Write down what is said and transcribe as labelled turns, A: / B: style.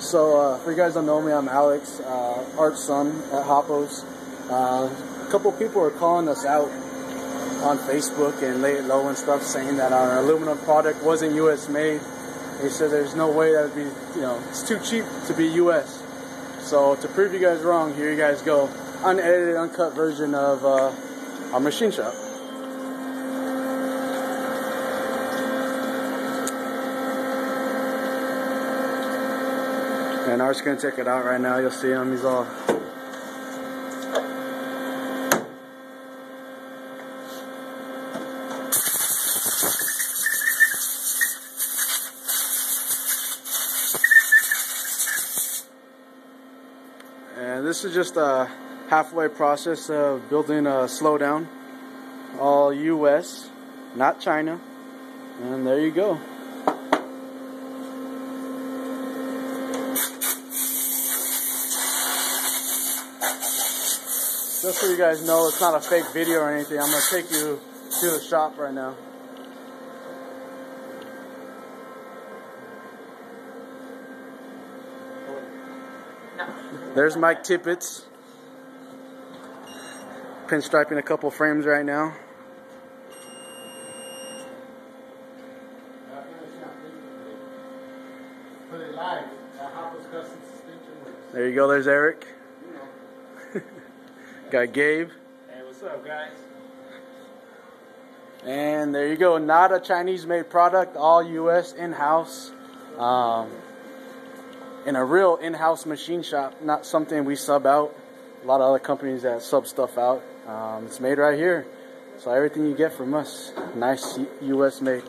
A: For you guys don't know me, I'm Alex, Art's son at Hoppos. A couple people are calling us out on Facebook and lay it low and stuff, saying that our aluminum product wasn't U.S. made. They said there's no way that would be, it's too cheap to be U.S. So to prove you guys wrong, here you guys go. Unedited, uncut version of our machine shop. And Art's gonna check it out right now. You'll see him. He's all. And this is just a halfway process of building a slowdown. All US, not China. And there you go. Just so you guys know, it's not a fake video or anything. I'm going to take you to the shop right now. There's Mike Tippett's pinstriping a couple frames right now. There you go, there's Eric. Got Gabe.
B: Hey, what's up, guys?
A: And there you go, not a Chinese made product, all US, in-house. In a real in-house machine shop, not something we sub out. A lot of other companies that sub stuff out. It's made right here. So everything you get from us, nice US made.